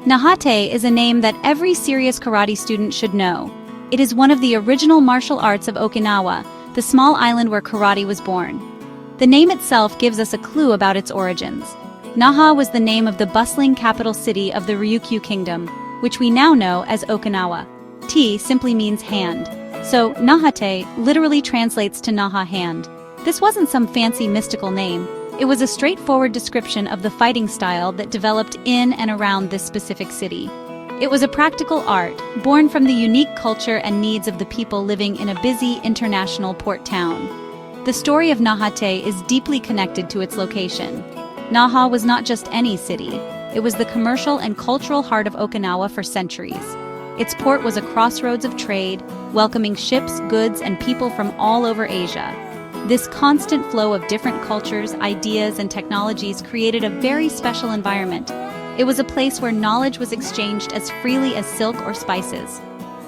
Naha-te is a name that every serious karate student should know. It is one of the original martial arts of Okinawa, the small island where karate was born. The name itself gives us a clue about its origins. Naha was the name of the bustling capital city of the Ryukyu Kingdom, which we now know as Okinawa. Te simply means hand. So, Naha-te literally translates to Naha hand. This wasn't some fancy mystical name. It was a straightforward description of the fighting style that developed in and around this specific city. It was a practical art, born from the unique culture and needs of the people living in a busy international port town. The story of Naha-te is deeply connected to its location. Naha was not just any city. It was the commercial and cultural heart of Okinawa for centuries. Its port was a crossroads of trade, welcoming ships, goods, and people from all over Asia. This constant flow of different cultures, ideas, and technologies created a very special environment. It was a place where knowledge was exchanged as freely as silk or spices.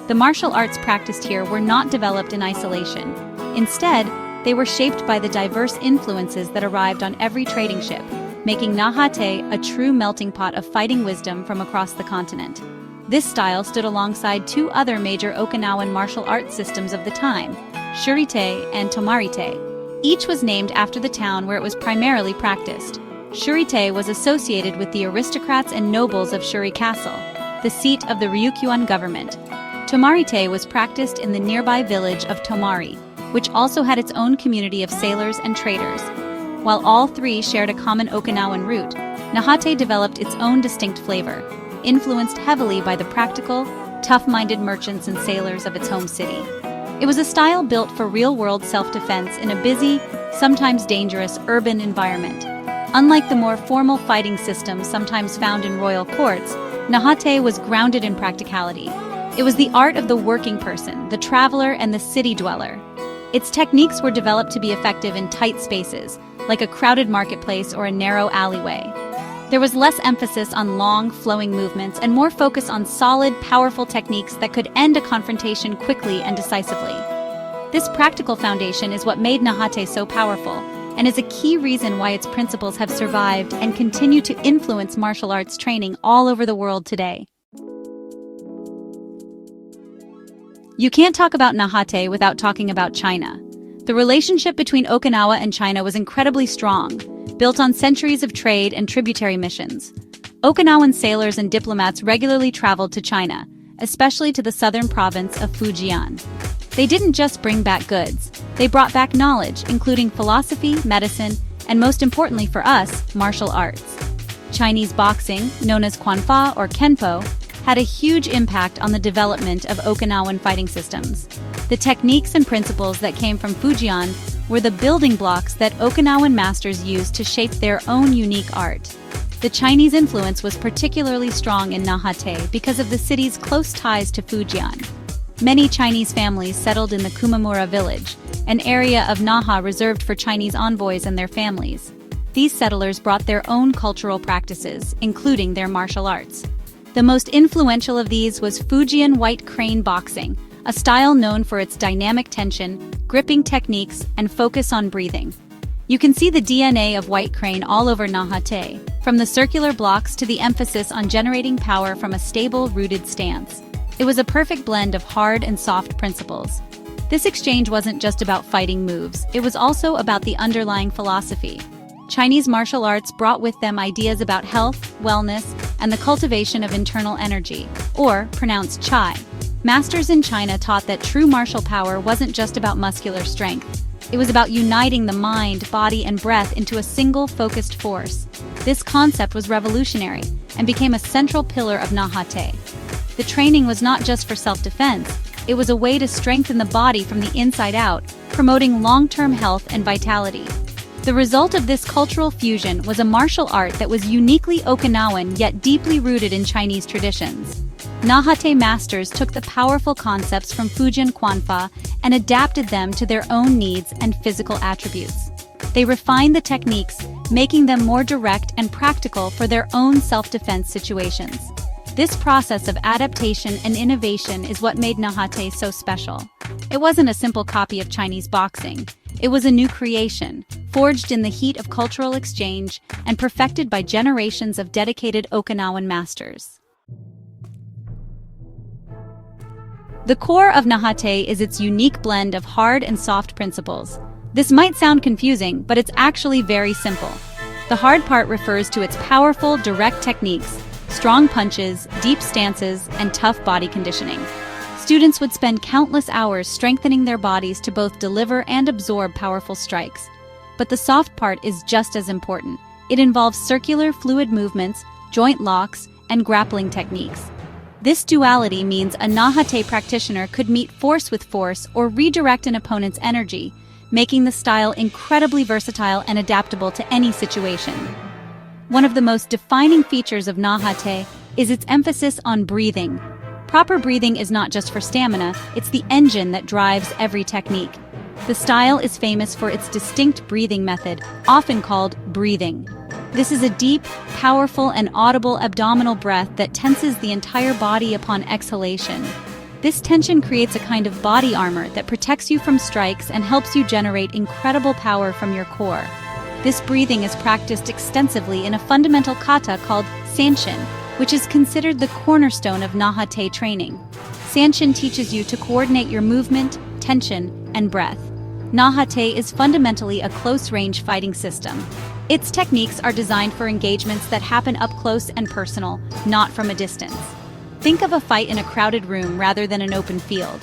The martial arts practiced here were not developed in isolation. Instead, they were shaped by the diverse influences that arrived on every trading ship, making Naha-te a true melting pot of fighting wisdom from across the continent. This style stood alongside two other major Okinawan martial arts systems of the time, Shuri-te and Tomari-te. Each was named after the town where it was primarily practiced. Shuri-te was associated with the aristocrats and nobles of Shuri Castle, the seat of the Ryukyuan government. Tomari-te was practiced in the nearby village of Tomari, which also had its own community of sailors and traders. While all three shared a common Okinawan root, Naha-te developed its own distinct flavor, influenced heavily by the practical, tough-minded merchants and sailors of its home city. It was a style built for real-world self-defense in a busy, sometimes dangerous, urban environment. Unlike the more formal fighting systems sometimes found in royal courts, Naha-te was grounded in practicality. It was the art of the working person, the traveler, and the city dweller. Its techniques were developed to be effective in tight spaces, like a crowded marketplace or a narrow alleyway. There was less emphasis on long, flowing movements and more focus on solid, powerful techniques that could end a confrontation quickly and decisively. This practical foundation is what made Naha-te so powerful, and is a key reason why its principles have survived and continue to influence martial arts training all over the world today. You can't talk about Naha-te without talking about China. The relationship between Okinawa and China was incredibly strong, built on centuries of trade and tributary missions. Okinawan sailors and diplomats regularly traveled to China, especially to the southern province of Fujian. They didn't just bring back goods, they brought back knowledge, including philosophy, medicine, and most importantly for us, martial arts. Chinese boxing, known as Kwanfa or Kenpo, had a huge impact on the development of Okinawan fighting systems. The techniques and principles that came from Fujian were the building blocks that Okinawan masters used to shape their own unique art. The Chinese influence was particularly strong in Naha-te because of the city's close ties to Fujian. Many Chinese families settled in the Kumamura village, an area of Naha reserved for Chinese envoys and their families. These settlers brought their own cultural practices, including their martial arts. The most influential of these was Fujian white crane boxing, a style known for its dynamic tension, gripping techniques, and focus on breathing. You can see the DNA of white crane all over Naha-te, from the circular blocks to the emphasis on generating power from a stable, rooted stance. It was a perfect blend of hard and soft principles. This exchange wasn't just about fighting moves, it was also about the underlying philosophy. Chinese martial arts brought with them ideas about health, wellness, and the cultivation of internal energy, or pronounced Chai. Masters in China taught that true martial power wasn't just about muscular strength. It was about uniting the mind, body, and breath into a single focused force. This concept was revolutionary and became a central pillar of Naha-te. The training was not just for self-defense, it was a way to strengthen the body from the inside out, promoting long-term health and vitality. The result of this cultural fusion was a martial art that was uniquely Okinawan yet deeply rooted in Chinese traditions. Naha-te masters took the powerful concepts from Fujian Kwanfa and adapted them to their own needs and physical attributes. They refined the techniques, making them more direct and practical for their own self-defense situations. This process of adaptation and innovation is what made Naha-te so special. It wasn't a simple copy of Chinese boxing. It was a new creation, forged in the heat of cultural exchange and perfected by generations of dedicated Okinawan masters. The core of Naha-te is its unique blend of hard and soft principles. This might sound confusing, but it's actually very simple. The hard part refers to its powerful, direct techniques, strong punches, deep stances, and tough body conditioning. Students would spend countless hours strengthening their bodies to both deliver and absorb powerful strikes. But the soft part is just as important. It involves circular, fluid movements, joint locks, and grappling techniques. This duality means a Naha-te practitioner could meet force with force or redirect an opponent's energy, making the style incredibly versatile and adaptable to any situation. One of the most defining features of Naha-te is its emphasis on breathing. Proper breathing is not just for stamina, it's the engine that drives every technique. The style is famous for its distinct breathing method, often called breathing. This is a deep, powerful, and audible abdominal breath that tenses the entire body upon exhalation. This tension creates a kind of body armor that protects you from strikes and helps you generate incredible power from your core. This breathing is practiced extensively in a fundamental kata called Sanchin, which is considered the cornerstone of Naha-te training. Sanchin teaches you to coordinate your movement, tension, and breath. Naha-te is fundamentally a close-range fighting system. Its techniques are designed for engagements that happen up close and personal, not from a distance. Think of a fight in a crowded room rather than an open field.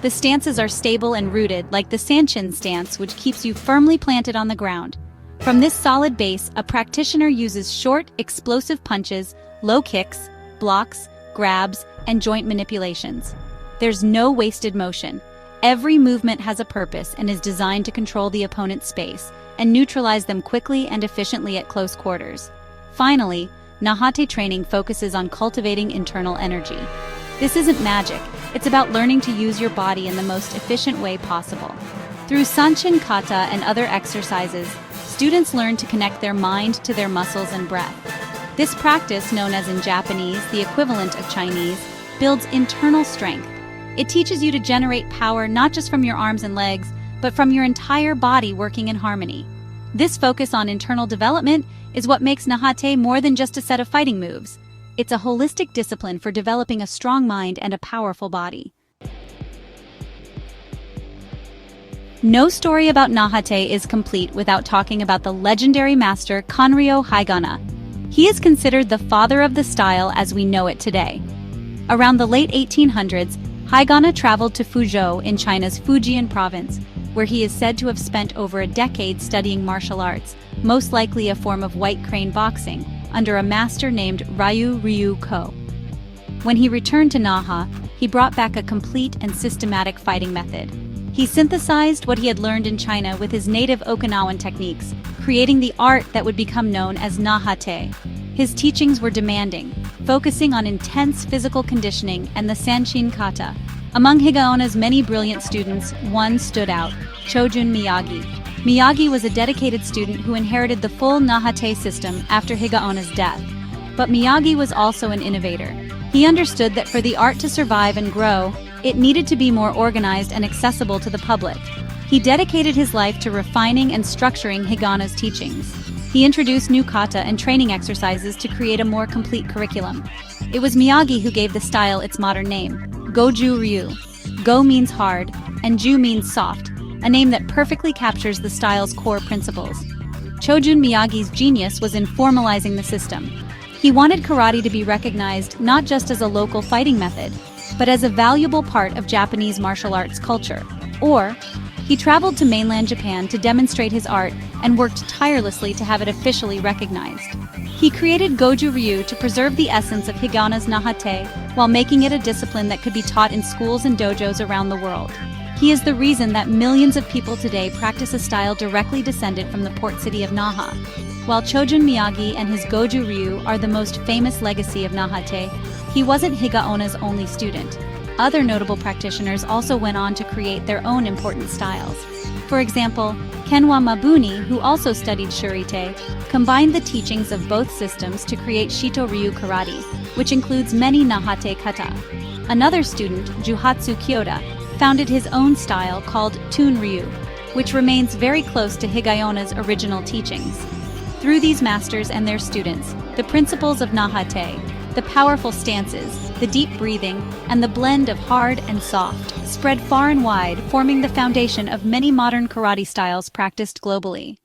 The stances are stable and rooted, like the Sanchin stance, which keeps you firmly planted on the ground. From this solid base, a practitioner uses short, explosive punches, low kicks, blocks, grabs, and joint manipulations. There's no wasted motion. Every movement has a purpose and is designed to control the opponent's space and neutralize them quickly and efficiently at close quarters. Finally, Naha-te training focuses on cultivating internal energy. This isn't magic, it's about learning to use your body in the most efficient way possible. Through Sanchin kata and other exercises, students learn to connect their mind to their muscles and breath. This practice, known as in Japanese the equivalent of Chinese, builds internal strength. It teaches you to generate power not just from your arms and legs, but from your entire body working in harmony. This focus on internal development is what makes Naha-te more than just a set of fighting moves. It's a holistic discipline for developing a strong mind and a powerful body. No story about Naha-te is complete without talking about the legendary master Kanryo Higaonna. He is considered the father of the style as we know it today. Around the late 1800s, Higaonna traveled to Fuzhou in China's Fujian province, where he is said to have spent over a decade studying martial arts, most likely a form of white crane boxing, under a master named Ryu Ko. When he returned to Naha, he brought back a complete and systematic fighting method. He synthesized what he had learned in China with his native Okinawan techniques, creating the art that would become known as Naha-te. His teachings were demanding, focusing on intense physical conditioning and the Sanchin kata. Among Higaonna's many brilliant students, one stood out, Chojun Miyagi. Miyagi was a dedicated student who inherited the full Naha-te system after Higaonna's death. But Miyagi was also an innovator. He understood that for the art to survive and grow, it needed to be more organized and accessible to the public. He dedicated his life to refining and structuring Higaonna's teachings. He introduced new kata and training exercises to create a more complete curriculum. It was Miyagi who gave the style its modern name, Goju-Ryu. Go means hard, and Ju means soft, a name that perfectly captures the style's core principles. Chojun Miyagi's genius was in formalizing the system. He wanted karate to be recognized not just as a local fighting method, but as a valuable part of Japanese martial arts culture. Or, he traveled to mainland Japan to demonstrate his art and worked tirelessly to have it officially recognized. He created Goju-Ryu to preserve the essence of Higaonna's Naha-te while making it a discipline that could be taught in schools and dojos around the world. He is the reason that millions of people today practice a style directly descended from the port city of Naha. While Chojun Miyagi and his Goju-Ryu are the most famous legacy of Naha-te, he wasn't Higaonna's only student. Other notable practitioners also went on to create their own important styles. For example, Kenwa Mabuni, who also studied Shuri-te, combined the teachings of both systems to create Shito-Ryu karate, which includes many Naha-te kata. Another student, Juhatsu Kiyoda, founded his own style called Tun-Ryu, which remains very close to Higaonna's original teachings. Through these masters and their students, the principles of Naha-te, The powerful stances, the deep breathing, and the blend of hard and soft spread far and wide, forming the foundation of many modern karate styles practiced globally.